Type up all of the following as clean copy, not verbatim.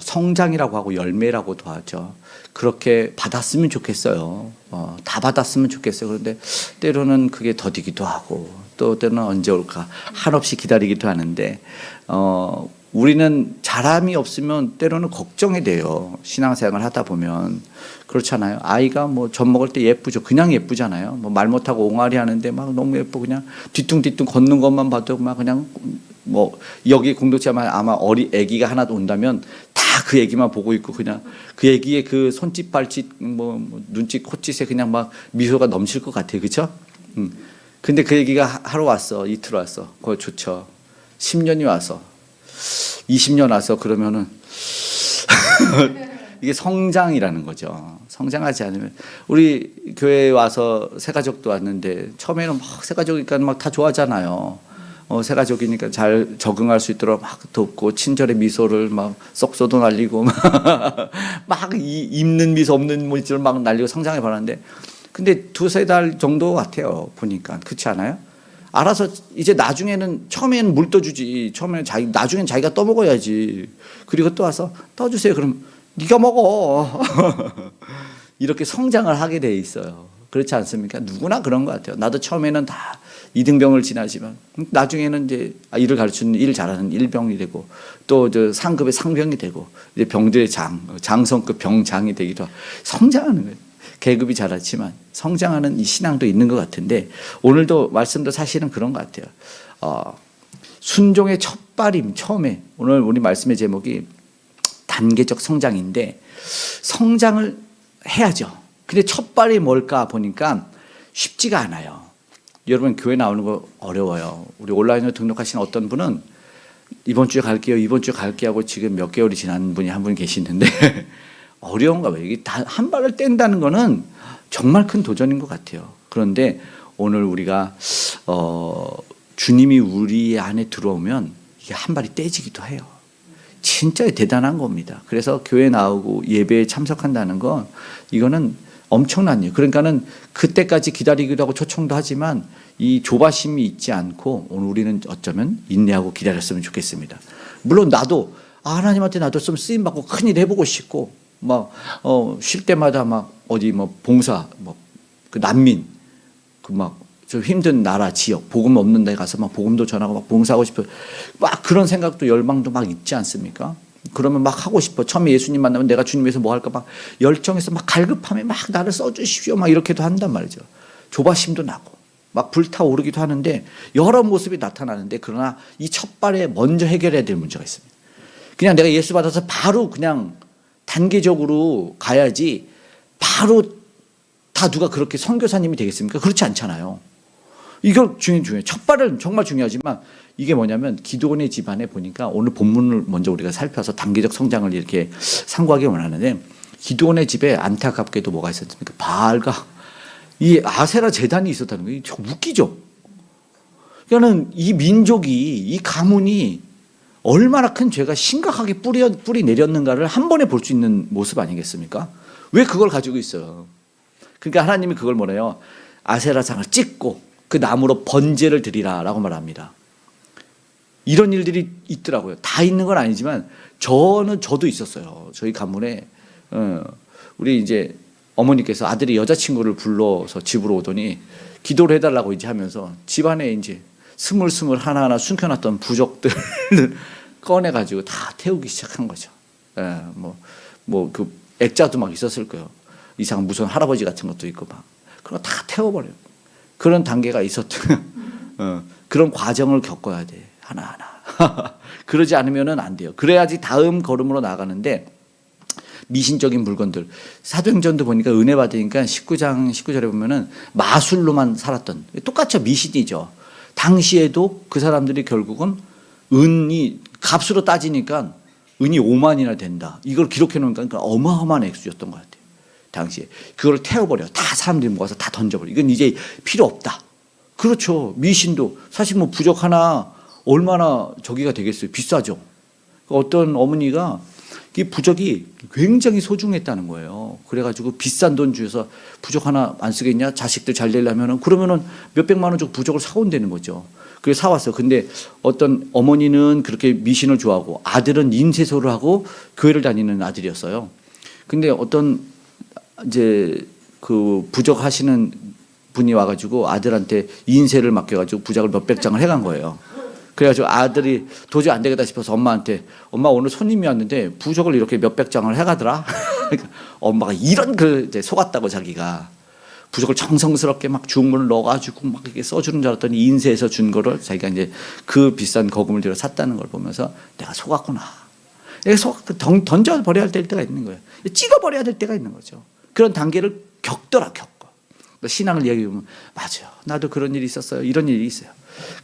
성장이라고 하고 열매라고도 하죠. 그렇게 받았으면 좋겠어요. 다 받았으면 좋겠어요. 그런데 때로는 그게 더디기도 하고 또 때로는 언제 올까 한없이 기다리기도 하는데 우리는 자람이 없으면 때로는 걱정이 돼요. 신앙생활을 하다 보면 그렇잖아요. 아이가 뭐 젖 먹을 때 예쁘죠. 그냥 예쁘잖아요. 뭐 말 못하고 옹알이 하는데 막 너무 예쁘고 그냥 뒤뚱뒤뚱 걷는 것만 봐도 막 그냥 뭐 여기 공동체만 아마 애기가 하나 온다면 다 그 애기만 보고 있고 그냥 그 애기의 그 손짓 발짓 뭐 눈짓 콧짓에 그냥 막 미소가 넘칠 것 같아요. 그렇죠? 근데 그 애기가 하루 왔어, 이틀 왔어. 그거 좋죠. 10년이 와서 20년 와서 그러면은 이게 성장이라는 거죠. 성장하지 않으면 우리 교회에 와서 새가족도 왔는데 처음에는 막 새가족이니까 막 다 좋아하잖아요. 새가족이니까 잘 적응할 수 있도록 막 돕고 친절의 미소를 막 썩소도 날리고 막 입는 미소 없는 미소를 막 날리고 성장해 봤는데 근데 두세 달 정도 같아요. 보니까 그렇지 않아요? 알아서 이제 나중에는 처음에는 물 떠주지. 처음에는 나중엔 자기가 떠먹어야지. 그리고 또 와서 떠주세요. 그럼 네가 먹어. 이렇게 성장을 하게 돼 있어요. 그렇지 않습니까? 누구나 그런 것 같아요. 나도 처음에는 다 이등병을 지나지만 나중에는 이제 일을 가르치는 일 잘하는 일병이 되고 또 저 상급의 상병이 되고 이제 병들의 장성급 병장이 되기도 하고 성장하는 거예요. 계급이 자랐지만 성장하는 이 신앙도 있는 것 같은데 오늘도 말씀도 사실은 그런 것 같아요. 순종의 첫발임 처음에 오늘 우리 말씀의 제목이 단계적 성장인데 성장을 해야죠. 근데 첫발이 뭘까 보니까 쉽지가 않아요. 여러분 교회 나오는 거 어려워요. 우리 온라인으로 등록하신 어떤 분은 이번 주에 갈게요. 이번 주에 갈게요 하고 지금 몇 개월이 지난 분이 한 분 계시는데 어려운가 봐요. 이게 한 발을 뗀다는 거는 정말 큰 도전인 것 같아요. 그런데 오늘 우리가 주님이 우리 안에 들어오면 이게 한 발이 떼지기도 해요. 진짜 대단한 겁니다. 그래서 교회 나오고 예배에 참석한다는 건 이거는 엄청난 일. 그러니까는 그때까지 기다리기도 하고 초청도 하지만 이 조바심이 있지 않고 오늘 우리는 어쩌면 인내하고 기다렸으면 좋겠습니다. 물론 나도 하나님한테 나도 좀 쓰임 받고 큰일 해보고 싶고 막 쉴 때마다 막 어디 뭐 봉사 뭐 그 난민 그 막 좀 힘든 나라 지역 복음 없는 데 가서 막 복음도 전하고 막 봉사하고 싶어 막 그런 생각도 열망도 막 있지 않습니까? 그러면 막 하고 싶어. 처음에 예수님 만나면 내가 주님 위해서 뭐 할까 막 열정에서 막 갈급함에 막 나를 써주십시오 막 이렇게도 한단 말이죠. 조바심도 나고 막 불타오르기도 하는데 여러 모습이 나타나는데 그러나 이 첫 발에 먼저 해결해야 될 문제가 있습니다. 그냥 내가 예수 받아서 바로 그냥 단계적으로 가야지 바로 다 누가 그렇게 선교사님이 되겠습니까? 그렇지 않잖아요. 이걸 중요해요. 첫 발은 정말 중요하지만 이게 뭐냐면 기드온의 집안에 보니까 오늘 본문을 먼저 우리가 살펴서 단계적 성장을 이렇게 상고하기 원하는데 기드온의 집에 안타깝게도 뭐가 있었습니까? 바알과 이 아세라 제단이 있었다는 거예요. 좀 웃기죠? 그러니까는 이 민족이 이 가문이 얼마나 큰 죄가 심각하게 뿌리 내렸는가를 한 번에 볼 수 있는 모습 아니겠습니까? 왜 그걸 가지고 있어요? 그러니까 하나님이 그걸 뭐래요? 아세라상을 찍고 그 나무로 번제를 드리라라고 말합니다. 이런 일들이 있더라고요. 다 있는 건 아니지만 저도 있었어요. 저희 가문에 우리 이제 어머니께서 아들이 여자친구를 불러서 집으로 오더니 기도를 해달라고 이제 하면서 집안에 이제 스물스물 하나하나 숨겨놨던 부적들을 꺼내가지고 다 태우기 시작한 거죠. 뭐 그 액자도 막 있었을 거예요. 이상 무슨 할아버지 같은 것도 있고 막 그거 다 태워버려요. 그런 단계가 있었던 그런 과정을 겪어야 돼 하나하나. 그러지 않으면은 안 돼요. 그래야지 다음 걸음으로 나가는데 미신적인 물건들 사도행전도 보니까 은혜 받으니까 19장 19절에 보면은 마술로만 살았던 똑같죠. 미신이죠. 당시에도 그 사람들이 결국은 은이 값으로 따지니까 은이 5만이나 된다. 이걸 기록해 놓으니까 그러니까 어마어마한 액수였던 것 같아요. 당시에 그걸 태워버려. 다 사람들이 모아서 다 던져버려. 이건 이제 필요 없다. 그렇죠. 미신도 사실 뭐 부적 하나 얼마나 저기가 되겠어요. 비싸죠. 어떤 어머니가 이 부적이 굉장히 소중했다는 거예요. 그래가지고 비싼 돈 주어서 부적 하나 안 쓰겠냐? 자식들 잘 되려면은 그러면은 몇백만 원 주고 부적을 사온다는 거죠. 그래서 사왔어요. 근데 어떤 어머니는 그렇게 미신을 좋아하고 아들은 인쇄소를 하고 교회를 다니는 아들이었어요. 근데 어떤 이제 그 부적하시는 분이 와가지고 아들한테 인쇄를 맡겨가지고 부적을 몇백 장을 해간 거예요. 그래가지고 아들이 도저히 안 되겠다 싶어서 엄마한테 엄마 오늘 손님이 왔는데 부적을 이렇게 몇백 장을 해가더라. 그러니까 엄마가 이런 그 이제 속았다고 자기가 부적을 정성스럽게 막 주문을 넣어가지고 막 이렇게 써주는 줄 알았더니 인쇄해서 준 거를 자기가 이제 그 비싼 거금을 들여 샀다는 걸 보면서 내가 속았구나. 던져버려야 될 때가 있는 거예요. 찍어버려야 될 때가 있는 거죠. 그런 단계를 겪더라 겪어. 신앙을 얘기하면 맞아요. 나도 그런 일이 있었어요. 이런 일이 있어요.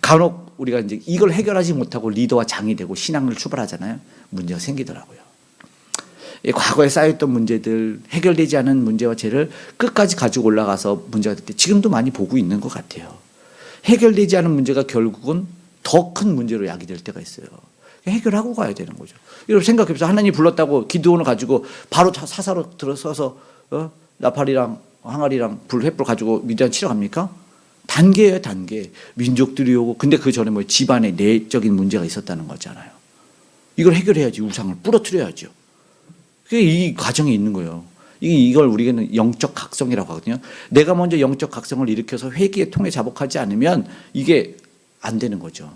간혹 우리가 이제 이걸 해결하지 못하고 리더와 장이 되고 신앙을 출발하잖아요. 문제가 생기더라고요. 과거에 쌓였던 문제들, 해결되지 않은 문제와 죄를 끝까지 가지고 올라가서 문제가 될 때 지금도 많이 보고 있는 것 같아요. 해결되지 않은 문제가 결국은 더 큰 문제로 야기될 때가 있어요. 해결하고 가야 되는 거죠. 여러분 생각해보세요. 하나님이 불렀다고 기드온을 가지고 바로 사사로 들어서서 나팔이랑 항아리랑 횃불 가지고 미디안 치러 갑니까? 단계예요, 단계. 민족들이 오고 근데 그 전에 뭐 집안에 내적인 문제가 있었다는 거잖아요. 이걸 해결해야지. 우상을 부러뜨려야죠. 그게 이 과정이 있는 거예요. 이걸 우리는 영적 각성이라고 하거든요. 내가 먼저 영적 각성을 일으켜서 회개의 통에 자복하지 않으면 이게 안 되는 거죠.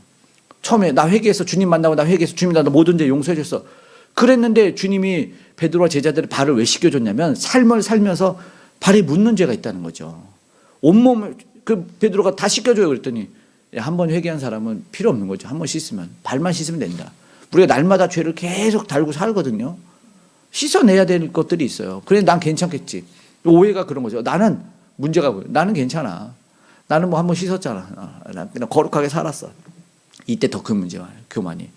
처음에 나 회개해서 주님 만나고 나 회개해서 주님 나 모든 죄 용서해 줬어. 그랬는데 주님이 베드로와 제자들의 발을 왜 씻겨줬냐면 삶을 살면서 발에 묻는 죄가 있다는 거죠. 온몸을 그 베드로가 다 씻겨줘요 그랬더니 한 번 회개한 사람은 필요 없는 거죠. 한 번 씻으면 발만 씻으면 된다. 우리가 날마다 죄를 계속 달고 살거든요. 씻어내야 될 것들이 있어요. 그래 난 괜찮겠지. 오해가 그런 거죠. 나는 문제가 뭐예요? 나는 괜찮아. 나는 뭐 한 번 씻었잖아. 난 그냥 거룩하게 살았어. 이때 더 큰 문제가 와요. 교만이.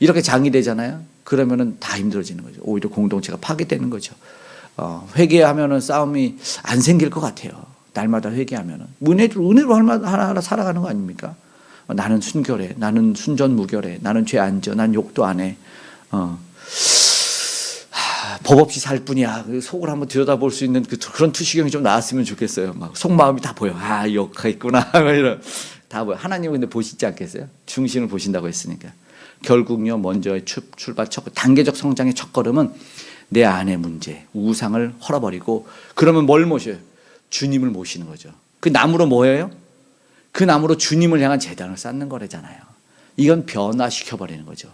이렇게 장이 되잖아요. 그러면은 다 힘들어지는 거죠. 오히려 공동체가 파괴되는 거죠. 회개하면은 싸움이 안 생길 것 같아요. 날마다 회개하면은 은혜로 하나하나 살아가는 거 아닙니까? 나는 순결해, 나는 순전무결해, 나는 죄 안 져, 난 욕도 안 해. 법 없이 살 뿐이야. 속을 한번 들여다볼 수 있는 그런 투시경이 좀 나왔으면 좋겠어요. 막 속마음이 다 보여. 욕가 있구나. 이런 다 보여. 하나님은 근데 보시지 않겠어요? 중심을 보신다고 했으니까. 결국요 먼저의 출발 첫 단계적 성장의 첫걸음은 내 안의 문제, 우상을 헐어버리고 그러면 뭘 모셔요? 주님을 모시는 거죠. 그 나무로 뭐예요? 그 나무로 주님을 향한 제단을 쌓는 거래잖아요. 이건 변화시켜버리는 거죠.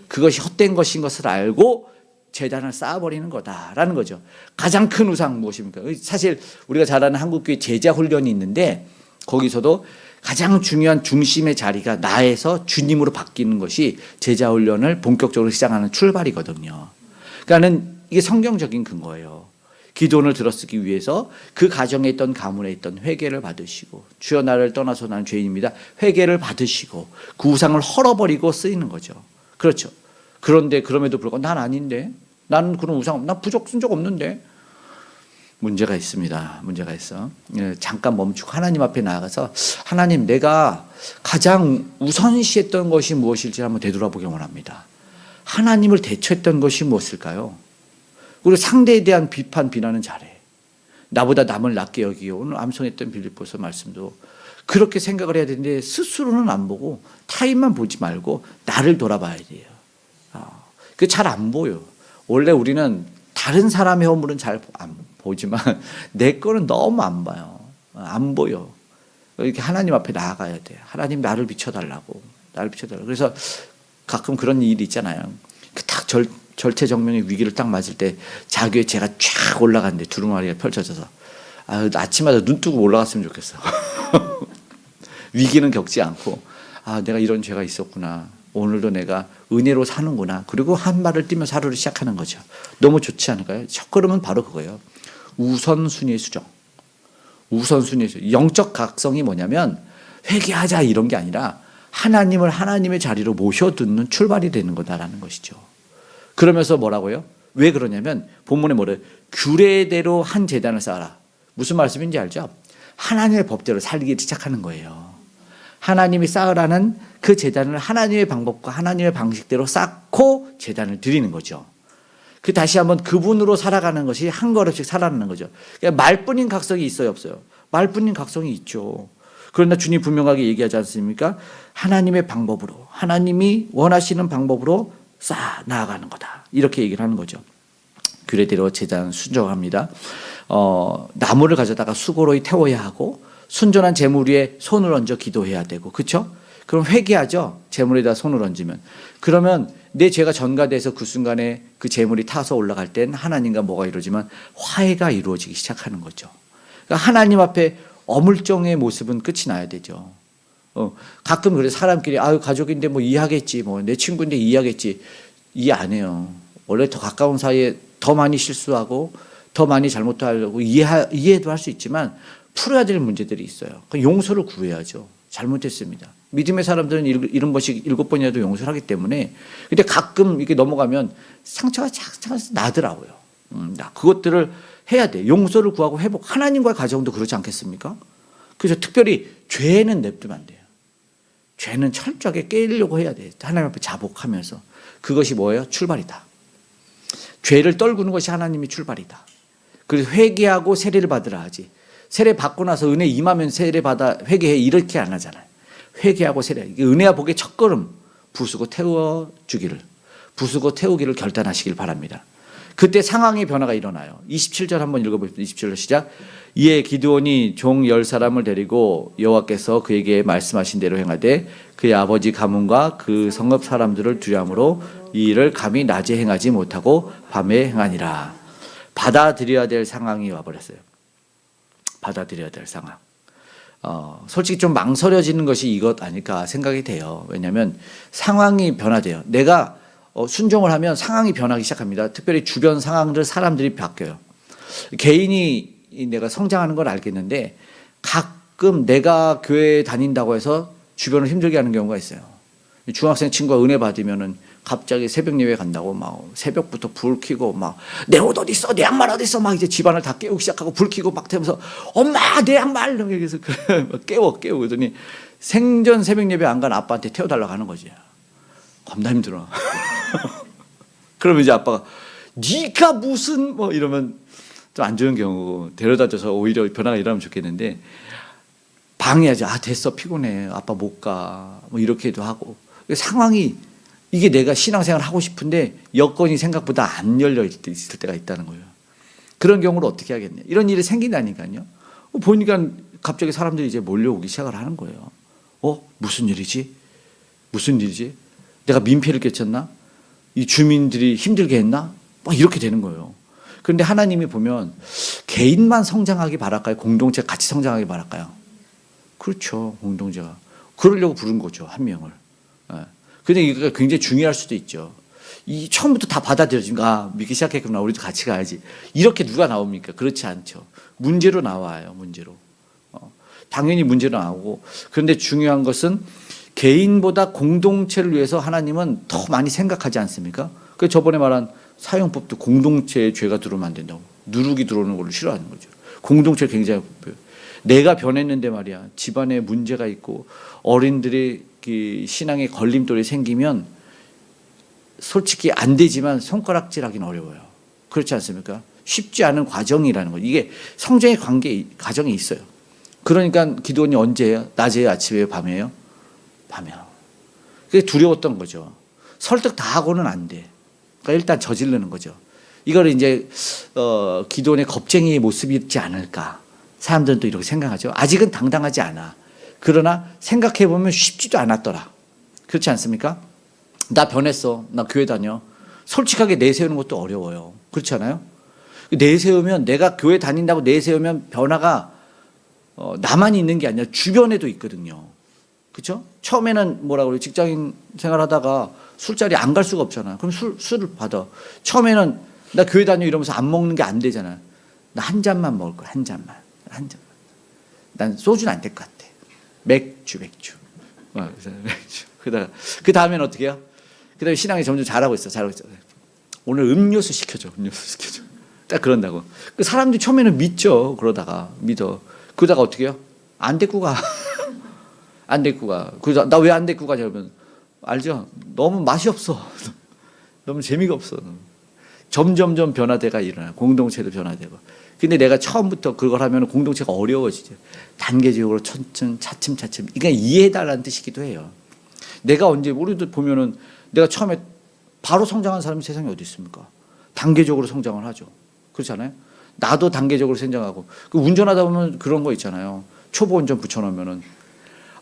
그것이 헛된 것인 것을 알고 제단을 쌓아버리는 거다라는 거죠. 가장 큰 우상 무엇입니까? 사실 우리가 잘 아는 한국교회 제자훈련이 있는데 거기서도 가장 중요한 중심의 자리가 나에서 주님으로 바뀌는 것이 제자훈련을 본격적으로 시작하는 출발이거든요. 그러니까는 이게 성경적인 근거예요. 기도원을 들어쓰기 위해서 그 가정에 있던 가문에 있던 회개를 받으시고 주여 나를 떠나서 나는 죄인입니다. 회개를 받으시고 그 우상을 헐어버리고 쓰이는 거죠. 그렇죠. 그런데 그럼에도 불구하고 난 아닌데 나는 그런 우상 난 부적 쓴 적 없는데 문제가 있습니다. 문제가 있어. 잠깐 멈추고 하나님 앞에 나아가서 하나님 내가 가장 우선시했던 것이 무엇일지 한번 되돌아보기 원합니다. 하나님을 대처했던 것이 무엇일까요? 그리고 상대에 대한 비판, 비난은 잘해. 나보다 남을 낮게 여기요. 오늘 암송했던 빌립보서 말씀도 그렇게 생각을 해야 되는데 스스로는 안 보고 타인만 보지 말고 나를 돌아봐야 돼요. 그게 잘 안 보여. 원래 우리는 다른 사람의 허물은 잘 안 보지만 내 거는 너무 안 봐요. 안 보여. 이렇게 하나님 앞에 나아가야 돼. 하나님 나를 비춰달라고. 나를 비춰달라고. 그래서 가끔 그런 일이 있잖아요. 딱 절체정명의 위기를 딱 맞을 때 자기의 죄가 쫙 올라갔는데 두루마리가 펼쳐져서 아침마다 눈 뜨고 올라갔으면 좋겠어. 위기는 겪지 않고 내가 이런 죄가 있었구나. 오늘도 내가 은혜로 사는구나. 그리고 한 발을 뛰면서 하루를 시작하는 거죠. 너무 좋지 않을까요? 첫걸음은 바로 그거예요. 우선순위의 수정. 우선순위의 수정. 영적 각성이 뭐냐면 회개하자 이런 게 아니라 하나님을 하나님의 자리로 모셔두는 출발이 되는 거다라는 것이죠. 그러면서 뭐라고요? 왜 그러냐면 본문에 뭐래요? 규례대로 한 제단을 쌓아라. 무슨 말씀인지 알죠? 하나님의 법대로 살기 시작하는 거예요. 하나님이 쌓으라는 그 제단을 하나님의 방법과 하나님의 방식대로 쌓고 제단을 드리는 거죠. 그 다시 한번 그분으로 살아가는 것이 한 걸음씩 살아가는 거죠. 그러니까 말뿐인 각성이 있어요, 없어요? 말뿐인 각성이 있죠. 그러나 주님 분명하게 얘기하지 않습니까? 하나님의 방법으로, 하나님이 원하시는 방법으로 쌓아 나아가는 거다. 이렇게 얘기를 하는 거죠. 규례대로 제단 순종합니다. 나무를 가져다가 수고로이 태워야 하고 순전한 제물 위에 손을 얹어 기도해야 되고, 그렇죠? 그럼 회개하죠. 제물에다 손을 얹으면. 그러면 내 죄가 전가돼서 그 순간에 그 제물이 타서 올라갈 땐 하나님과 뭐가 이루어지면 화해가 이루어지기 시작하는 거죠. 그러니까 하나님 앞에 어물쩡의 모습은 끝이 나야 되죠. 가끔 그래 사람끼리 아유 가족인데 뭐 이해하겠지, 뭐 내 친구인데 이해하겠지. 이해 안 해요. 원래 더 가까운 사이에 더 많이 실수하고 더 많이 잘못하려고 이해도 할 수 있지만 풀어야 될 문제들이 있어요. 용서를 구해야죠. 잘못했습니다. 믿음의 사람들은 7번씩 7번이라도 용서를 하기 때문에. 근데 가끔 이렇게 넘어가면 상처가 착착 나더라고요. 그것들을 해야 돼. 용서를 구하고 회복. 하나님과의 가정도 그렇지 않겠습니까? 그래서 특별히 죄는 냅두면 안 돼요. 죄는 철저하게 깨려고 해야 돼. 하나님 앞에 자복하면서. 그것이 뭐예요? 출발이다. 죄를 떨구는 것이 하나님의 출발이다. 그래서 회개하고 세례를 받으라 하지. 세례 받고 나서 은혜 임하면 세례 받아 회개해 이렇게 안 하잖아요. 회개하고 세례. 이게 은혜와 복의 첫걸음. 부수고 태우기를 결단하시길 바랍니다. 그때 상황의 변화가 일어나요. 27절 한번 읽어보십시오. 27절 시작. 이에 기드온이 종 10사람을 데리고 여호와께서 그에게 말씀하신 대로 행하되 그의 아버지 가문과 그 성읍 사람들을 두려함으로 이 일을 감히 낮에 행하지 못하고 밤에 행하니라. 받아들여야 될 상황이 와버렸어요. 받아들여야 될 상황. 솔직히 좀 망설여지는 것이 이것 아닐까 생각이 돼요. 왜냐하면 상황이 변화돼요. 내가 순종을 하면 상황이 변하기 시작합니다. 특별히 주변 상황들 사람들이 바뀌어요. 개인이 내가 성장하는 걸 알겠는데 가끔 내가 교회에 다닌다고 해서 주변을 힘들게 하는 경우가 있어요. 중학생 친구가 은혜 받으면은 갑자기 새벽 예배 간다고 막 새벽부터 불 켜고 막 내 옷 어디 있어, 내 양말 어디 있어, 막 이제 집안을 다 깨우기 시작하고 불 켜고 막 되면서 엄마 내 양말 그래서 깨워 그러더니 생전 새벽 예배 안 간 아빠한테 태워달라고 하는 거지. 겁나 힘들어. 그러면 이제 아빠가 네가 무슨 뭐 이러면 좀 안 좋은 경우고 데려다줘서 오히려 변화가 일어나면 좋겠는데 방해하지. 아 됐어 피곤해 아빠 못 가 뭐 이렇게도 하고 상황이 이게 내가 신앙생활 하고 싶은데 여건이 생각보다 안 열려 있을 때가 있다는 거예요. 그런 경우를 어떻게 하겠냐. 이런 일이 생긴다니까요. 보니까 갑자기 사람들이 이제 몰려오기 시작을 하는 거예요. 무슨 일이지? 무슨 일이지? 내가 민폐를 끼쳤나? 이 주민들이 힘들게 했나? 막 이렇게 되는 거예요. 그런데 하나님이 보면 개인만 성장하기 바랄까요? 공동체가 같이 성장하기 바랄까요? 그렇죠. 공동체가. 그러려고 부른 거죠. 한 명을. 근데 이게 굉장히 중요할 수도 있죠. 이 처음부터 다 받아들여지니까 믿기 시작했구나. 우리도 같이 가야지. 이렇게 누가 나옵니까? 그렇지 않죠. 문제로 나와요. 문제로. 당연히 문제로 나오고. 그런데 중요한 것은 개인보다 공동체를 위해서 하나님은 더 많이 생각하지 않습니까? 그 저번에 말한 사용법도 공동체에 죄가 들어오면 안 된다고. 누룩이 들어오는 걸 싫어하는 거죠. 공동체 굉장히 급해요. 내가 변했는데 말이야. 집안에 문제가 있고 어린들이 신앙의 걸림돌이 생기면 솔직히 안 되지만 손가락질하기는 어려워요. 그렇지 않습니까? 쉽지 않은 과정이라는 거죠. 이게 성장의 과정이 있어요. 그러니까 기도원이 언제예요? 낮에요? 아침에요? 밤에요? 밤에요. 그게 두려웠던 거죠. 설득 다 하고는 안 돼. 그러니까 일단 저지르는 거죠. 이걸 이제 기도원의 겁쟁이의 모습이지 않을까. 사람들은 또 이렇게 생각하죠. 아직은 당당하지 않아. 그러나 생각해보면 쉽지도 않았더라. 그렇지 않습니까? 나 변했어. 나 교회 다녀. 솔직하게 내세우는 것도 어려워요. 그렇지 않아요? 내세우면 내가 교회 다닌다고 내세우면 변화가 나만 있는 게 아니라 주변에도 있거든요. 그렇죠? 처음에는 뭐라고 그래요? 직장인 생활하다가 술자리 안 갈 수가 없잖아. 그럼 술을 받아. 처음에는 나 교회 다녀 이러면서 안 먹는 게 안 되잖아. 나 한 잔만 먹을 거야. 한 잔만. 난 소주는 안 될 것 같아. 맥주. 그다가 그 다음에는 어떻게 해요? 그다음에 신앙이 점점 잘하고 있어. 오늘 음료수 시켜줘. 딱 그런다고. 그 사람들이 처음에는 믿죠. 그러다가 어떻게 해요? 안 데리고 가. 그래서 나 왜 안 데리고 가냐 그러면 알죠? 너무 맛이 없어. 너무 재미가 없어. 점점점 변화대가 일어나요. 공동체도 변화되고. 근데 내가 처음부터 그걸 하면 공동체가 어려워지죠. 단계적으로 천천 차츰차츰. 그러니까 이해해달라는 뜻이기도 해요. 내가 언제 우리도 보면은 내가 처음에 바로 성장한 사람이 세상에 어디 있습니까? 단계적으로 성장을 하죠. 그렇잖아요. 나도 단계적으로 성장하고. 그 운전하다 보면 그런 거 있잖아요. 초보 운전 붙여놓으면은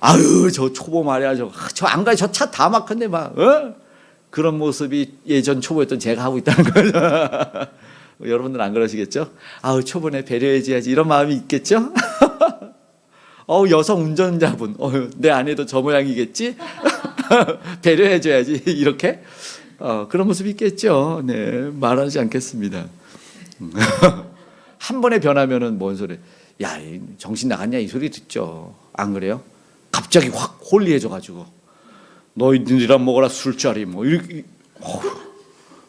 아유 저 초보 말이야 저 안 가요. 저 차 다 막혔네 막. 그런 모습이 예전 초보였던 제가 하고 있다는 거죠. 여러분들 안 그러시겠죠? 아우 초보네 배려해줘야지 이런 마음이 있겠죠? 여성 운전자분 내 아내도 저 모양이겠지? 배려해줘야지 이렇게 그런 모습이 있겠죠. 네 말하지 않겠습니다. 한 번에 변하면은 뭔 소리? 야 정신 나갔냐 이 소리 듣죠. 안 그래요? 갑자기 확 홀리해져가지고 너희들이랑 먹어라 술자리 뭐 이렇게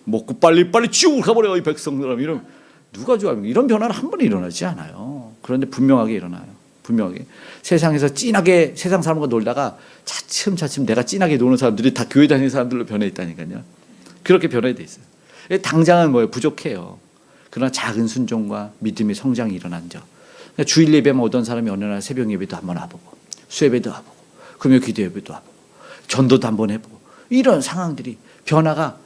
먹고 빨리 지옥을 가버려 이 백성들아 이런 누가 좋아하면 이런 변화는 한 번에 일어나지 않아요. 그런데 분명하게 일어나요. 분명하게 세상에서 진하게 세상 사람과 놀다가 차츰차츰 내가 진하게 노는 사람들이 다 교회 다니는 사람들로 변해 있다니까요. 그렇게 변화돼 있어요. 당장은 뭐예요? 부족해요. 그러나 작은 순종과 믿음의 성장이 일어난 점. 주일 예배만 오던 사람이 어느 날 새벽 예배도 한번 와보고 수예배도 와보고 금요 기도 예배도 와보고 전도도 한번 해보고 이런 상황들이 변화가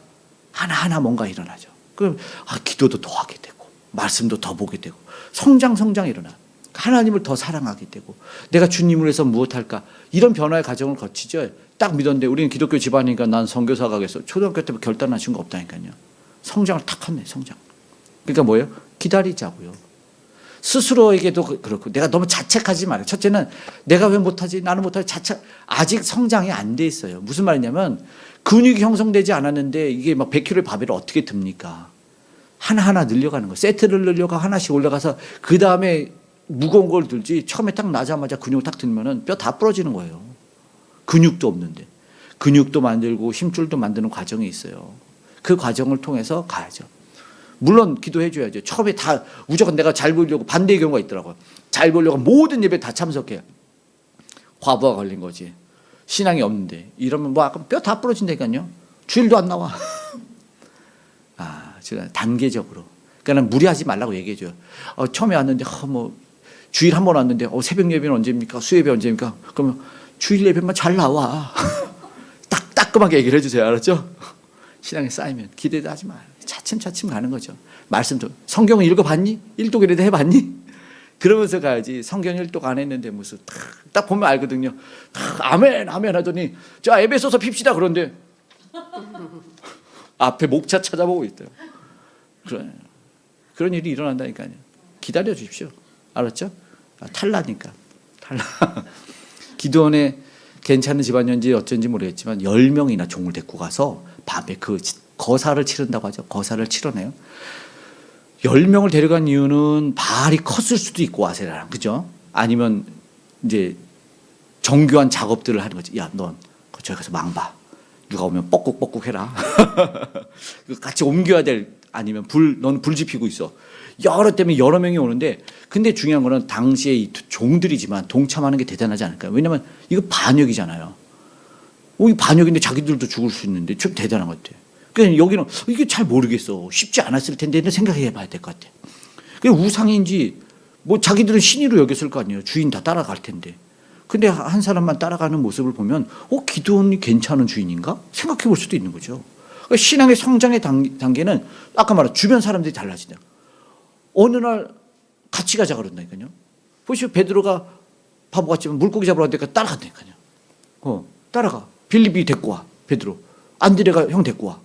하나하나 뭔가 일어나죠. 그럼 기도도 더 하게 되고 말씀도 더 보게 되고 성장이 일어나. 하나님을 더 사랑하게 되고 내가 주님을 위해서 무엇할까 이런 변화의 과정을 거치죠. 딱 믿었는데 우리는 기독교 집안이니까 난 선교사 가겠어. 초등학교 때부터 결단하신 거 없다니까요. 성장을 탁 하네. 성장. 그러니까 뭐예요? 기다리자고요. 스스로에게도 그렇고 내가 너무 자책하지 말아요. 첫째는 내가 왜 못하지? 나는 못하지? 자책. 아직 성장이 안 돼 있어요. 무슨 말이냐면 근육이 형성되지 않았는데 이게 막 100kg의 바벨을 어떻게 듭니까? 하나하나 늘려가는 거예요. 세트를 늘려가 하나씩 올라가서 그 다음에 무거운 걸 들지 처음에 딱 나자마자 근육을 딱 들면은 뼈 다 부러지는 거예요. 근육도 없는데. 근육도 만들고 힘줄도 만드는 과정이 있어요. 그 과정을 통해서 가야죠. 물론 기도해 줘야죠. 처음에 다 무조건 내가 잘 보이려고 반대의 경우가 있더라고요. 잘 보이려고 모든 예배 다 참석해요. 과부하 걸린 거지. 신앙이 없는데 이러면 뭐 아까 뼈 다 부러진다니까요. 주일도 안 나와. 제가 단계적으로. 그러니까 무리하지 말라고 얘기해 줘요. 처음에 왔는데 뭐 주일 한 번 왔는데 새벽 예배는 언제입니까? 수예배 언제입니까? 그러면 주일 예배만 잘 나와. 따끔하게 얘기를 해주세요. 알았죠? 신앙에 쌓이면 기대도 하지 마요. 차츰차츰 가는 거죠. 말씀도 성경을 읽어봤니? 일독이라도 해봤니? 그러면서 가야지. 성경 일독 안 했는데 무슨 딱 보면 알거든요. 아멘 하더니 자 에베소서 핍시다 그런데 앞에 목차 찾아보고 있대요. 그런 일이 일어난다니까요. 기다려 주십시오. 알았죠? 탈라니까. 탈라. 기도원에 괜찮은 집안이었는지 어쩐지 모르겠지만 10명이나 종을 데리고 가서 밤에 그 거사를 치른다고 하죠. 거사를 치러내요. 10명을 데려간 이유는 바알이 컸을 수도 있고 아세라랑 그죠? 아니면 이제 정교한 작업들을 하는 거지. 야, 넌 저기 가서 망봐. 누가 오면 뻑꾹뻑꾹 해라. 같이 옮겨야 될 아니면 너는 불 지피고 있어. 여러 명이 오는데 근데 중요한 거는 당시에 이 종들이지만 동참하는 게 대단하지 않을까요? 왜냐면 이거 반역이잖아요. 이 반역인데 자기들도 죽을 수 있는데 좀 대단한 것 같아요. 그러니까 여기는 이게 잘 모르겠어. 쉽지 않았을 텐데 생각해 봐야 될 것 같아요. 그게 우상인지 뭐 자기들은 신이로 여겼을 거 아니에요. 주인 다 따라갈 텐데. 근데 한 사람만 따라가는 모습을 보면 기도원이 괜찮은 주인인가? 생각해 볼 수도 있는 거죠. 그러니까 신앙의 성장의 단계는 아까 말한 주변 사람들이 달라지냐. 어느 날 같이 가자 그런다니까요. 보시오 베드로가 바보 같지만 물고기 잡으러 갔다니까 따라간다니까요. 따라가. 빌립이 데리고 와. 베드로. 안드레가 형 데리고 와.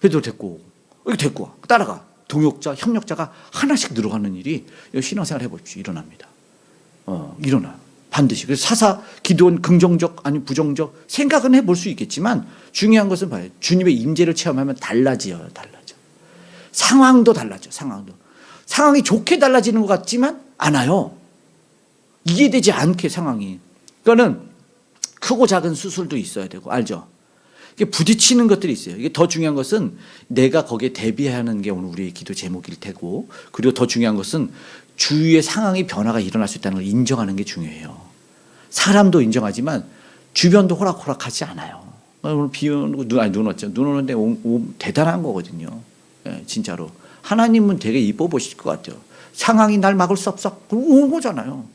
베드로 데리고 오고. 이거 데리고 와. 따라가. 동역자, 협력자가 하나씩 늘어가는 일이 신앙생활 해보십시오. 일어납니다. 일어나요. 반드시. 그래서 기도원 긍정적 아니 부정적 생각은 해볼 수 있겠지만 중요한 것은 봐요. 주님의 임재를 체험하면 달라져요. 상황도 달라져. 상황이 좋게 달라지는 것 같지만 않아요. 이해되지 않게 상황이. 그러니까는 크고 작은 수술도 있어야 되고 알죠? 이게 부딪히는 것들이 있어요. 이게 더 중요한 것은 내가 거기에 대비하는 게 오늘 우리의 기도 제목일 테고 그리고 더 중요한 것은 주위의 상황이 변화가 일어날 수 있다는 걸 인정하는 게 중요해요. 사람도 인정하지만 주변도 호락호락하지 않아요. 오늘 비 오는 눈 왔죠. 눈 오는데 대단한 거거든요. 예, 진짜로. 하나님은 되게 이뻐 보실 것 같아요. 상황이 날 막을 수 없어. 온 거잖아요.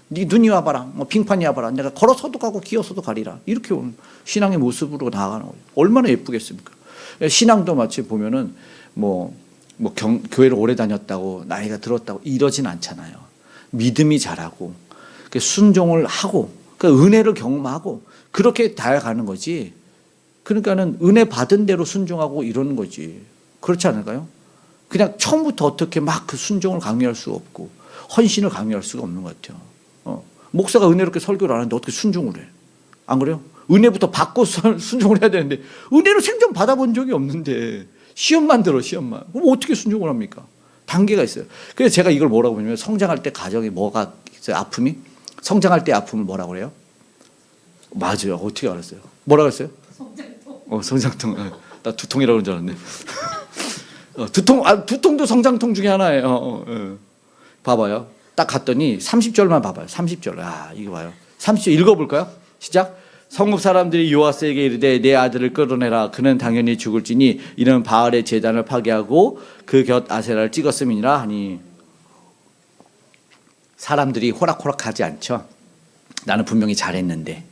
네 눈이 와봐라, 뭐 빙판이 와봐라. 내가 걸어서도 가고 기어서도 가리라. 이렇게 오는 신앙의 모습으로 나아가는 거예요. 얼마나 예쁘겠습니까? 신앙도 마치 보면은 교회를 오래 다녔다고 나이가 들었다고 이러진 않잖아요. 믿음이 자라고 순종을 하고 은혜를 경험하고 그렇게 다가가는 거지. 그러니까는 은혜 받은 대로 순종하고 이러는 거지. 그렇지 않을까요? 그냥 처음부터 어떻게 막 그 순종을 강요할 수가 없고 헌신을 강요할 수가 없는 것 같아요. 목사가 은혜롭게 설교를 안 하는데 어떻게 순종을 해? 안 그래요? 은혜부터 받고 순종을 해야 되는데 은혜로 생전 받아본 적이 없는데 시험만 들어, 시험만. 그럼 어떻게 순종을 합니까? 단계가 있어요. 그래서 제가 이걸 뭐라고 보냐면 성장할 때 가정에 뭐가 있어요? 아픔이? 성장할 때 아픔을 뭐라고 그래요? 맞아요. 어떻게 알았어요? 뭐라고 했어요? 성장통. 성장통. 나 두통이라고 그런 줄 알았네. 두통도 성장통 중에 하나예요. 봐봐요. 딱 갔더니 30절만 봐봐요. 30절. 이거 봐요. 30절 읽어볼까요? 시작. 성읍 사람들이 요아스에게 이르되 내 아들을 끌어내라. 그는 당연히 죽을지니 이는 바알의 제단을 파괴하고 그 곁 아세라를 찍었음이니라 하니. 사람들이 호락호락하지 않죠. 나는 분명히 잘했는데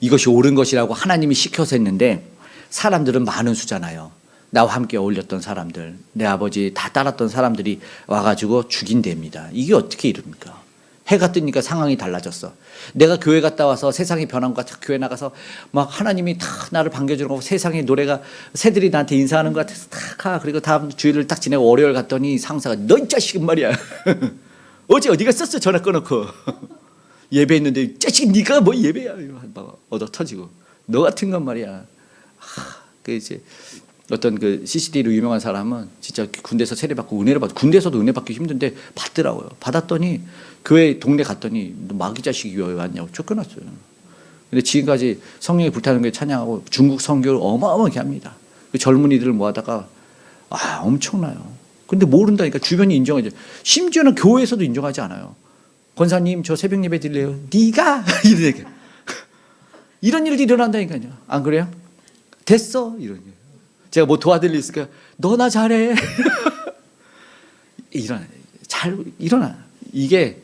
이것이 옳은 것이라고 하나님이 시켜서 했는데 사람들은 많은 수잖아요. 나와 함께 어울렸던 사람들, 내 아버지 다 따랐던 사람들이 와가지고 죽인답니다. 이게 어떻게 이릅니까? 해가 뜨니까 상황이 달라졌어. 내가 교회 갔다 와서 세상이 변한 것 같아. 교회 나가서 막 하나님이 다 나를 반겨주는 거고 세상의 노래가 새들이 나한테 인사하는 것 같아서 딱 가. 그리고 다음 주일을 딱 지내고 월요일 갔더니 상사가 너 이 자식은 말이야. 어제 어디가 썼어? 전화 꺼놓고. 예배했는데 이 자식 네가 뭐 예배야. 막 얻어 터지고. 너 같은 건 말이야. 그 이제 어떤 그 CCD로 유명한 사람은 진짜 군대에서 세례 받고 은혜를 받고 군대에서도 은혜 받기 힘든데 받더라고요. 받았더니 교회 동네 갔더니 너 마귀 자식이 왜 왔냐고 쫓겨났어요. 근데 지금까지 성령이 불타는 게 찬양하고 중국 선교를 어마어마하게 합니다. 그 젊은이들을 모아다가 엄청나요. 근데 모른다니까 주변이 인정하죠. 심지어는 교회에서도 인정하지 않아요. 권사님 저 새벽 예배 드릴래요. 네가 이런 일이 일어난다니까요. 안 그래요? 됐어 이런 게. 제가 뭐 도와드릴 일 있을까요? 너나 잘해. 잘 일어나. 이게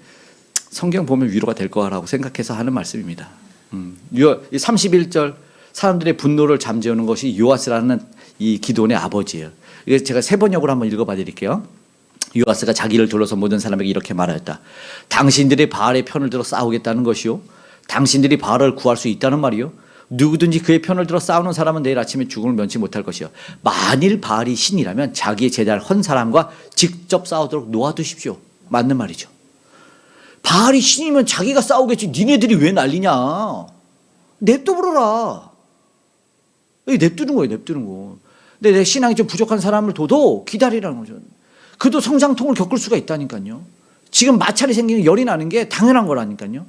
성경 보면 위로가 될 거라고 생각해서 하는 말씀입니다. 31절 사람들의 분노를 잠재우는 것이 요아스라는 이 기도원의 아버지예요. 이게 제가 세 번역으로 한번 읽어봐 드릴게요. 요아스가 자기를 둘러서 모든 사람에게 이렇게 말하였다. 당신들이 바알의 편을 들어 싸우겠다는 것이요. 당신들이 바알을 구할 수 있다는 말이요. 누구든지 그의 편을 들어 싸우는 사람은 내일 아침에 죽음을 면치 못할 것이요. 만일 바알이 신이라면 자기의 제자를 헌 사람과 직접 싸우도록 놓아두십시오. 맞는 말이죠. 바알이 신이면 자기가 싸우겠지. 니네들이 왜 난리냐. 냅둬버려라. 냅두는 거예요. 냅두는 거. 근데 내 신앙이 좀 부족한 사람을 둬도 기다리라는 거죠. 그도 성장통을 겪을 수가 있다니까요. 지금 마찰이 생기는 열이 나는 게 당연한 거라니까요.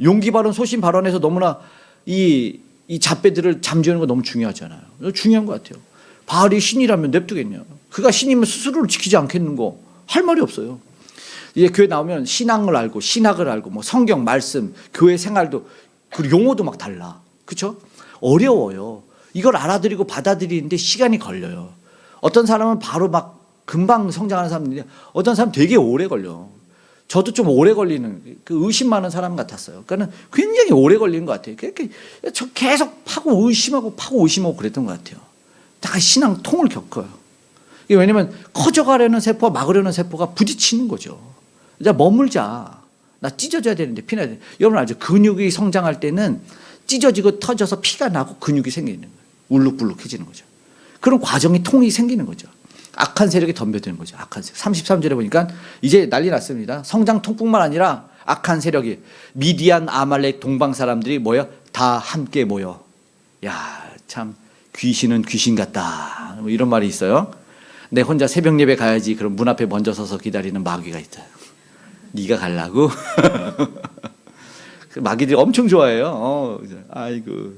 용기 발언, 소신 발언에서 너무나 이 잣배들을 잠재우는 거 너무 중요하잖아요. 중요한 것 같아요. 바알이 신이라면 냅두겠냐. 그가 신이면 스스로를 지키지 않겠는고 할 말이 없어요. 이제 교회 나오면 신앙을 알고 신학을 알고 뭐 성경 말씀 교회 생활도 그 용어도 막 달라. 그렇죠? 어려워요. 이걸 알아들이고 받아들이는데 시간이 걸려요. 어떤 사람은 바로 막 금방 성장하는 사람인데 어떤 사람은 되게 오래 걸려. 저도 좀 오래 걸리는 그 의심 많은 사람 같았어요. 그러니까 굉장히 오래 걸리는 것 같아요. 저 계속 파고 의심하고 그랬던 것 같아요. 다 신앙 통을 겪어요. 왜냐하면 커져가려는 세포와 막으려는 세포가 부딪히는 거죠. 이제 머물자. 나 찢어져야 되는데 피나야 돼. 여러분 알죠? 근육이 성장할 때는 찢어지고 터져서 피가 나고 근육이 생기는 거예요. 울룩불룩해지는 거죠. 그런 과정이 통이 생기는 거죠. 악한 세력이 덤벼드는 거죠. 악한 세력. 33절에 보니까 이제 난리 났습니다. 성장통뿐만 아니라 악한 세력이 미디안, 아말렉, 동방 사람들이 모여 다 함께 모여. 야, 참 귀신은 귀신 같다. 뭐 이런 말이 있어요. 내 혼자 새벽 예배 가야지. 그럼 문 앞에 먼저 서서 기다리는 마귀가 있다. 네가 가려고? 마귀들이 엄청 좋아해요. 아이고,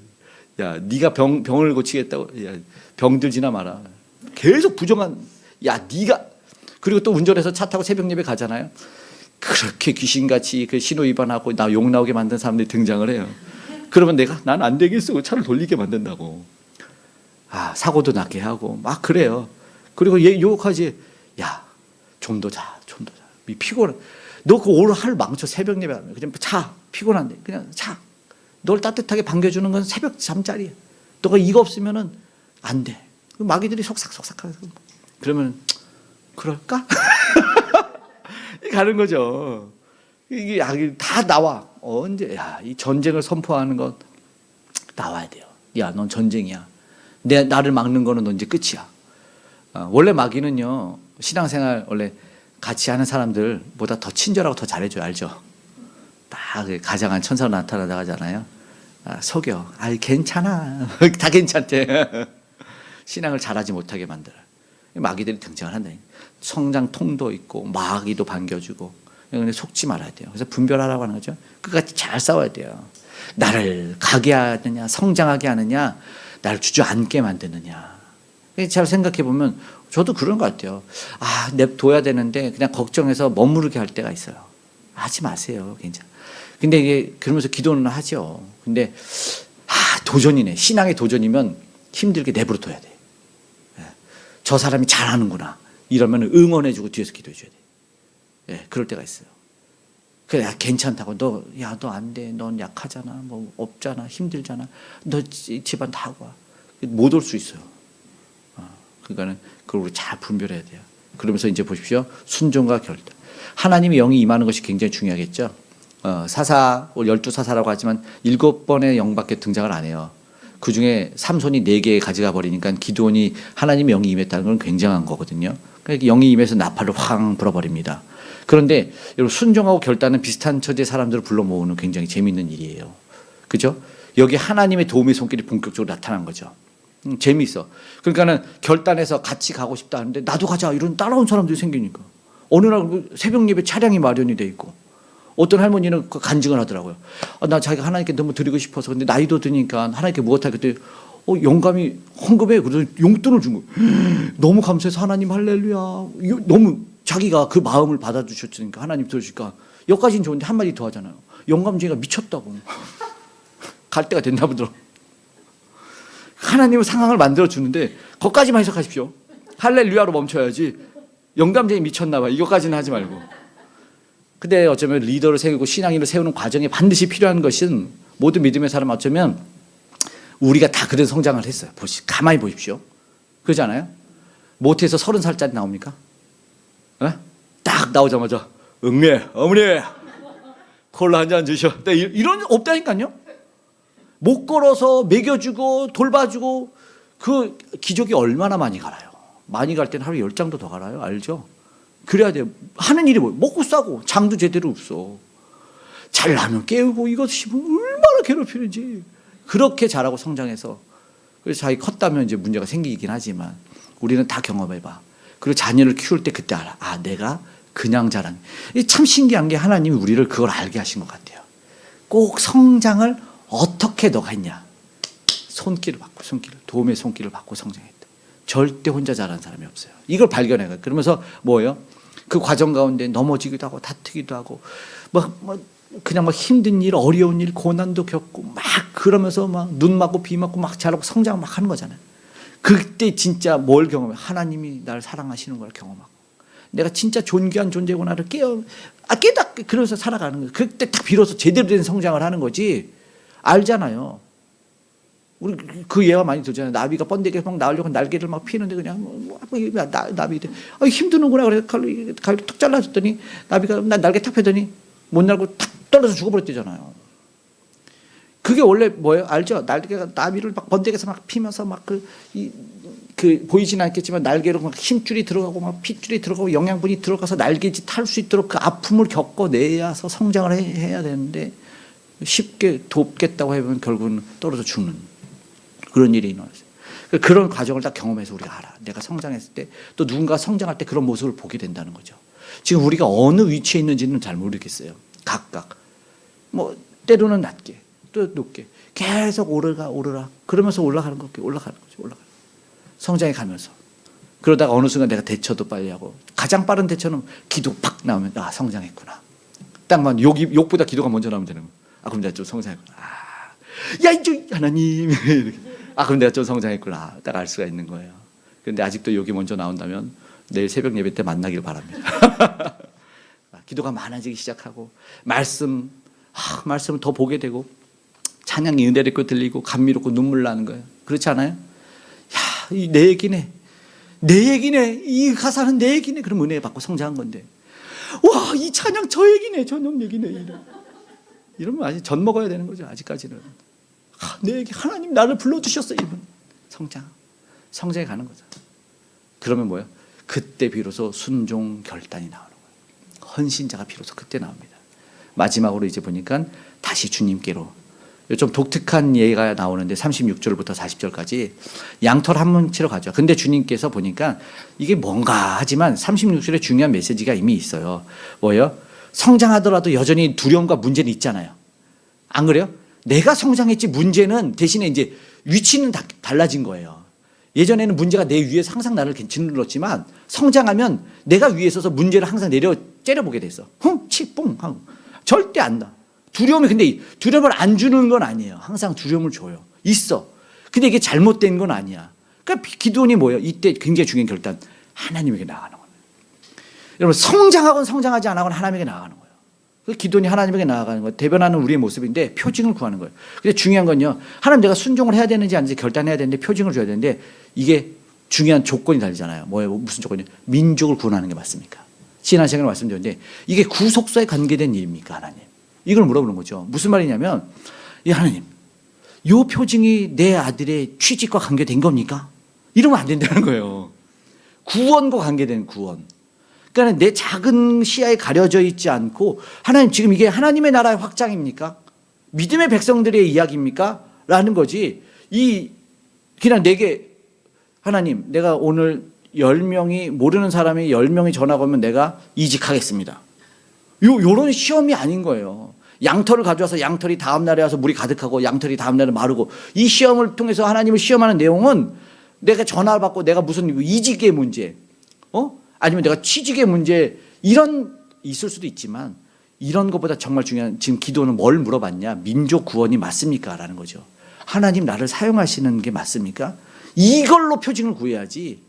야, 네가 병을 고치겠다고. 야, 병들지나 마라. 계속 부정한. 야, 네가. 그리고 또 운전해서 차 타고 새벽 예배 가잖아요. 그렇게 귀신같이 그 신호 위반하고 나 욕 나오게 만든 사람들이 등장을 해요. 그러면 난 안 되겠어. 차를 돌리게 만든다고. 사고도 나게 하고 막 그래요. 그리고 얘 유혹하지. 야, 좀 더 자, 좀 더 자. 피곤해. 너 그 오늘 하루 망쳐 새벽 예배하면 그냥 자. 피곤한데 그냥 자. 널 따뜻하게 반겨주는 건 새벽 잠자리야. 너가 이거 없으면은 안 돼. 마귀들이 속삭속삭하면서 그러면 그럴까? 가는 거죠. 이게 약이 다 나와. 언제 이 전쟁을 선포하는 건 나와야 돼요. 야, 넌 전쟁이야. 나를 막는 거는 너 이제 끝이야. 원래 마귀는요, 신앙생활 원래 같이 하는 사람들보다 더 친절하고 더 잘해줘요. 알죠? 딱 가장한 천사로 나타나다 하잖아요. 속여. 괜찮아. 다 괜찮대. 신앙을 잘하지 못하게 만들어. 마귀들이 등장을 한다. 성장통도 있고 마귀도 반겨주고. 근데 속지 말아야 돼요. 그래서 분별하라고 하는 거죠. 끝까지 잘 싸워야 돼요. 나를 가게 하느냐, 성장하게 하느냐, 나를 주저앉게 만드느냐. 잘 생각해 보면 저도 그런 것 같아요. 냅둬야 되는데 그냥 걱정해서 머무르게 할 때가 있어요. 하지 마세요. 괜찮아. 근데 이게 그러면서 기도는 하죠. 근데 도전이네. 신앙의 도전이면 힘들게 내버려 둬야 돼. 저 사람이 잘하는구나. 이러면 응원해주고 뒤에서 기도해줘야 돼. 그럴 때가 있어요. 그래, 괜찮다고. 너 안 돼. 넌 약하잖아. 뭐 없잖아. 힘들잖아. 너 집안 다 하고 와. 못 올 수 있어요. 그러니까는 그걸 우리 잘 분별해야 돼요. 그러면서 이제 보십시오. 순종과 결단. 하나님의 영이 임하는 것이 굉장히 중요하겠죠. 사사, 12사사라고 하지만 7번의 영밖에 등장을 안 해요. 그 중에 삼손이 4개 가져가 버리니까 기드온이 하나님의 영이 임했다는 건 굉장한 거거든요. 그러니까 영이 임해서 나팔을 확 불어버립니다. 그런데 여러분, 순종하고 결단은 비슷한 처지의 사람들을 불러 모으는 굉장히 재미있는 일이에요. 그죠? 여기 하나님의 도움의 손길이 본격적으로 나타난 거죠. 재미있어. 그러니까는 결단해서 같이 가고 싶다 하는데 나도 가자 이런 따라온 사람들이 생기니까 어느 날 새벽 예배 차량이 마련이 돼 있고 어떤 할머니는 간증을 하더라고요. 나 자기가 하나님께 너무 드리고 싶어서 근데 나이도 드니까 하나님께 무엇 하겠대. 영감이 헌금해. 그래서 용돈을 준 거예요. 너무 감사해서 하나님 할렐루야. 너무 자기가 그 마음을 받아주셨으니까 하나님 들으시니까 여기까지는 좋은데 한마디 더 하잖아요. 영감쟁이가 미쳤다고. 갈 때가 됐나 보더라고. 하나님은 상황을 만들어주는데 거기까지만 해석하십시오. 할렐루야로 멈춰야지 영감쟁이 미쳤나 봐. 이거까지는 하지 말고. 근데 어쩌면 리더를 세우고 신앙인을 세우는 과정에 반드시 필요한 것은 모든 믿음의 사람 어쩌면 우리가 다 그런 성장을 했어요. 가만히 보십시오. 그러잖아요. 모태에서 30살짜리 나옵니까? 딱 나오자마자 응애 어머니 콜라 한 잔 주셔. 이런 없다니까요. 못 걸어서 먹여주고 돌봐주고 그 기적이 얼마나 많이 갈아요. 많이 갈 때는 하루에 10장도 더 갈아요. 알죠? 그래야 돼요. 하는 일이 뭐예요? 먹고 싸고 장도 제대로 없어. 잘나면 깨우고 이것이 얼마나 괴롭히는지. 그렇게 자라고 성장해서 그래서 자기 컸다면 이제 문제가 생기긴 하지만 우리는 다 경험해봐. 그리고 자녀를 키울 때 그때 알아. 내가 그냥 자란. 참 신기한 게 하나님이 우리를 그걸 알게 하신 것 같아요. 꼭 성장을 어떻게 너가 했냐. 손길을 받고 도움의 손길을 받고 성장했다. 절대 혼자 자란 사람이 없어요. 이걸 발견해요. 그러면서 뭐예요? 그 과정 가운데 넘어지기도 하고 다투기도 하고 그냥 막 힘든 일, 어려운 일, 고난도 겪고 막 그러면서 막 눈 맞고 비 맞고 막 자라고 성장 막 하는 거잖아요. 그때 진짜 뭘 경험해? 하나님이 나를 사랑하시는 걸 경험하고 내가 진짜 존귀한 존재구나를 깨닫게 그러면서 살아가는 거예요. 그때 딱 비로소 제대로 된 성장을 하는 거지. 알잖아요. 우리 그 예화 많이 들잖아요. 나비가 번데기에서 막 나오려고 날개를 막 피는데 그냥 나비들 힘드는구나 그래 가위를 툭 잘라줬더니 나비가 날개 탁 펴더니 못 날고 탁 떨어져 죽어버렸대잖아요. 그게 원래 뭐예요? 알죠? 날개가 나비를 막 번데기에서 막 피면서 막 그 보이지는 않겠지만 날개로 막 힘줄이 들어가고 막 핏줄이 들어가고 영양분이 들어가서 날개짓 할 수 있도록 그 아픔을 겪어내야서 성장을 해야 되는데 쉽게 돕겠다고 해보면 결국은 떨어져 죽는 그런 일이 일어났어요. 그런 과정을 딱 경험해서 우리가 알아. 내가 성장했을 때 또 누군가 성장할 때 그런 모습을 보게 된다는 거죠. 지금 우리가 어느 위치에 있는지는 잘 모르겠어요. 각각 뭐 때로는 낮게 또 높게 계속 오르라 그러면서 올라가는 거죠. 성장해 가면서 그러다가 어느 순간 내가 대처도 빨리 하고 가장 빠른 대처는 기도 팍 나오면 성장했구나. 딱만 욕보다 기도가 먼저 나오면 되는 거예요. 그럼 내가 좀 성장했구나. 야 이제 하나님 이렇게. 그럼 내가 좀 성장했구나. 딱 알 수가 있는 거예요. 그런데 아직도 여기 먼저 나온다면 내일 새벽 예배 때 만나길 바랍니다. 기도가 많아지기 시작하고 말씀을 더 보게 되고 찬양이 은혜롭고 들리고 감미롭고 눈물 나는 거예요. 그렇지 않아요? 야, 내 얘기네. 이 가사는 내 얘기네. 그럼 은혜 받고 성장한 건데, 와, 이 찬양 저 얘기네. 저녁 얘기네. 이러면 아직 젖 먹어야 되는 거죠. 아직까지는. 내 얘기, 하나님 나를 불러주셨어. 이분 성장해 가는 거죠. 그러면 뭐예요? 그때 비로소 순종 결단이 나오는 거예요. 헌신자가 비로소 그때 나옵니다. 마지막으로 이제 보니까 다시 주님께로, 좀 독특한 예가 나오는데 36절부터 40절까지 양털 한 뭉치로 가죠. 근데 주님께서 보니까 이게 뭔가 하지만 36절에 중요한 메시지가 이미 있어요. 뭐예요? 성장하더라도 여전히 두려움과 문제는 있잖아요. 안 그래요? 내가 성장했지, 문제는 대신에 이제 위치는 달라진 거예요. 예전에는 문제가 내 위에서 항상 나를 짓눌렀지만 성장하면 내가 위에 서서 문제를 항상 째려보게 됐어. 치, 뿡 하고. 절대 안 나. 두려움이, 근데 두려움을 안 주는 건 아니에요. 항상 두려움을 줘요. 있어. 근데 이게 잘못된 건 아니야. 그러니까 기도원이 뭐예요? 이때 굉장히 중요한 결단. 하나님에게 나아가는 거예요. 여러분, 성장하건 성장하지 않아건 하나님에게 나아가는 거예요. 그 기도원이 하나님에게 나아가는 거예요. 대변하는 우리의 모습인데 표징을 구하는 거예요. 근데 중요한 건요, 하나님 내가 순종을 해야 되는지 아닌지 결단해야 되는데 표징을 줘야 되는데, 이게 중요한 조건이 다르잖아요. 뭐예요? 무슨 조건이요? 민족을 구원하는 게 맞습니까? 지난 시간에 말씀드렸는데, 이게 구속사에 관계된 일입니까, 하나님? 이걸 물어보는 거죠. 무슨 말이냐면, 하나님, 요 표징이 내 아들의 취직과 관계된 겁니까? 이러면 안 된다는 거예요. 구원과 관계된 구원. 그러니까 내 작은 시야에 가려져 있지 않고, 하나님 지금 이게 하나님의 나라의 확장입니까? 믿음의 백성들의 이야기입니까? 라는 거지. 그냥 내게, 하나님, 내가 오늘 10명이, 모르는 사람이 10명이 전화가 오면 내가 이직하겠습니다. 요런 시험이 아닌 거예요. 양털을 가져와서 양털이 다음 날에 와서 물이 가득하고 양털이 다음 날에 마르고, 이 시험을 통해서 하나님을 시험하는 내용은 내가 전화를 받고 내가 무슨 이직의 문제, 아니면 내가 취직의 문제, 이런 있을 수도 있지만, 이런 것보다 정말 중요한, 지금 기도는 뭘 물어봤냐? 민족 구원이 맞습니까? 라는 거죠. 하나님 나를 사용하시는 게 맞습니까? 이걸로 표징을 구해야지,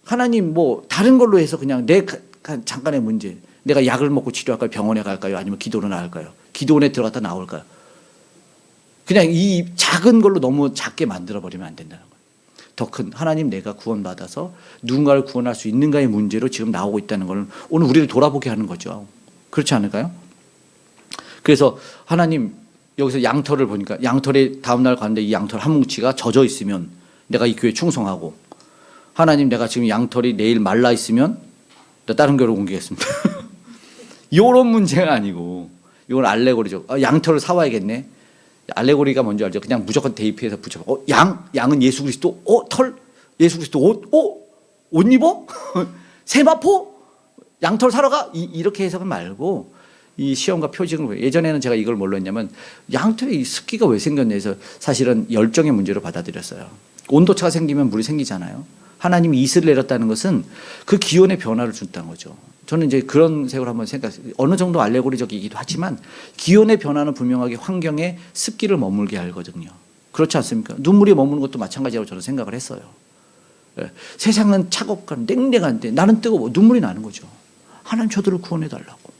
하나님 뭐 다른 걸로 해서 그냥 내 잠깐의 문제, 내가 약을 먹고 치료할까요? 병원에 갈까요? 아니면 기도로 나갈까요? 기도원에 들어갔다 나올까요? 그냥 이 작은 걸로 너무 작게 만들어버리면 안 된다는 거예요. 더 큰, 하나님 내가 구원받아서 누군가를 구원할 수 있는가의 문제로 지금 나오고 있다는 걸 오늘 우리를 돌아보게 하는 거죠. 그렇지 않을까요? 그래서 하나님, 여기서 양털을 보니까, 양털이 다음날 갔는데 이 양털 한 뭉치가 젖어 있으면 내가 이 교회에 충성하고, 하나님 내가 지금 양털이 내일 말라 있으면 다른 교회로 옮기겠습니다. 이런 문제가 아니고, 이건 알레고리죠. 양털을 사와야겠네. 알레고리가 뭔지 알죠? 그냥 무조건 대입해서 붙여. 양은 예수 그리스도. 털 예수 그리스도. 옷 입어? 세마포? 양털 사러 가? 이렇게 해석은 말고, 이 시험과 표징을, 예전에는 제가 이걸 뭘로 했냐면, 양털에 습기가 왜 생겼냐 해서 사실은 열정의 문제로 받아들였어요. 온도차가 생기면 물이 생기잖아요. 하나님이 이슬을 내렸다는 것은 그 기온의 변화를 준다는 거죠. 저는 이제 그런 색으로 한번 생각해요. 어느 정도 알레고리적이기도 하지만 기온의 변화는 분명하게 환경에 습기를 머물게 하거든요. 그렇지 않습니까? 눈물이 머무는 것도 마찬가지라고 저는 생각을 했어요. 세상은 차갑고 냉랭한데 나는 뜨거워, 눈물이 나는 거죠. 하나님 저들을 구원해달라고.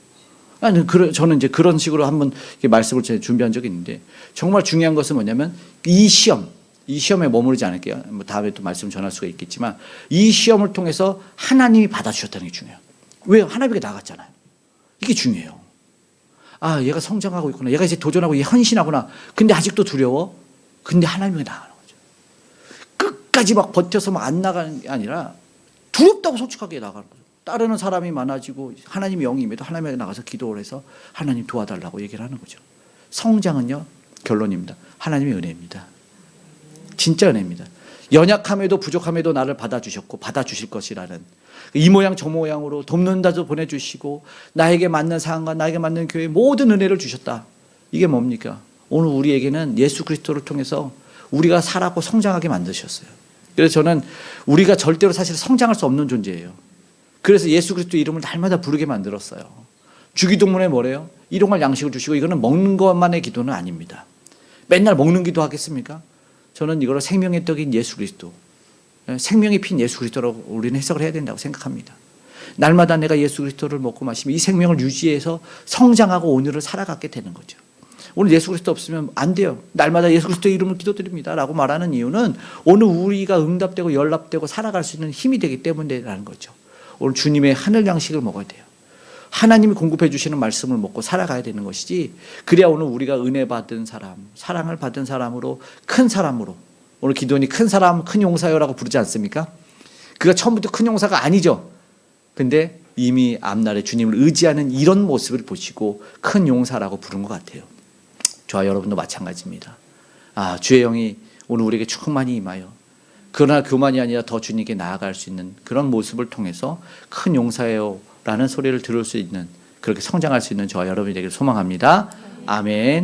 저는 이제 그런 식으로 한번 말씀을 준비한 적이 있는데, 정말 중요한 것은 뭐냐면 이 시험에 머무르지 않을게요. 뭐 다음에 또 말씀 전할 수가 있겠지만, 이 시험을 통해서 하나님이 받아주셨다는 게 중요해요. 왜요? 하나님에게 나갔잖아요. 이게 중요해요. 얘가 성장하고 있구나. 얘가 이제 도전하고 헌신하구나. 근데 아직도 두려워? 근데 하나님에게 나가는 거죠. 끝까지 막 버텨서 막 안 나가는 게 아니라 두렵다고 솔직하게 나가는 거죠. 따르는 사람이 많아지고 하나님의 영이 임해도 하나님에게 나가서 기도를 해서 하나님 도와달라고 얘기를 하는 거죠. 성장은요, 결론입니다. 하나님의 은혜입니다. 진짜 은혜입니다. 연약함에도 부족함에도 나를 받아주셨고 받아주실 것이라는, 이 모양 저 모양으로 돕는다도 보내주시고 나에게 맞는 상황과 나에게 맞는 교회에 모든 은혜를 주셨다. 이게 뭡니까? 오늘 우리에게는 예수 그리스도를 통해서 우리가 살았고 성장하게 만드셨어요. 그래서 저는 우리가 절대로 사실 성장할 수 없는 존재예요. 그래서 예수 그리스도 이름을 날마다 부르게 만들었어요. 주기도문에 뭐래요? 일용할 양식을 주시고, 이거는 먹는 것만의 기도는 아닙니다. 맨날 먹는 기도 하겠습니까? 저는 이거를 생명의 떡인 예수 그리스도, 생명의 핀 예수 그리스도라고 우리는 해석을 해야 된다고 생각합니다. 날마다 내가 예수 그리스도를 먹고 마시면 이 생명을 유지해서 성장하고 오늘을 살아가게 되는 거죠. 오늘 예수 그리스도 없으면 안 돼요. 날마다 예수 그리스도의 이름을 기도드립니다 라고 말하는 이유는 오늘 우리가 응답되고 연락되고 살아갈 수 있는 힘이 되기 때문이라는 거죠. 오늘 주님의 하늘 양식을 먹어야 돼요. 하나님이 공급해 주시는 말씀을 먹고 살아가야 되는 것이지, 그래야 오늘 우리가 은혜 받은 사람, 사랑을 받은 사람으로, 큰 사람으로, 오늘 기도원이 큰 사람 큰 용사요라고 부르지 않습니까? 그가 처음부터 큰 용사가 아니죠. 근데 이미 앞날에 주님을 의지하는 이런 모습을 보시고 큰 용사라고 부른 것 같아요. 저와 여러분도 마찬가지입니다. 주의 영이 오늘 우리에게 충만히 임하여 그러나 교만이 아니라 더 주님께 나아갈 수 있는 그런 모습을 통해서 큰 용사예요 라는 소리를 들을 수 있는, 그렇게 성장할 수 있는 저와 여러분이 되기를 소망합니다. 아멘.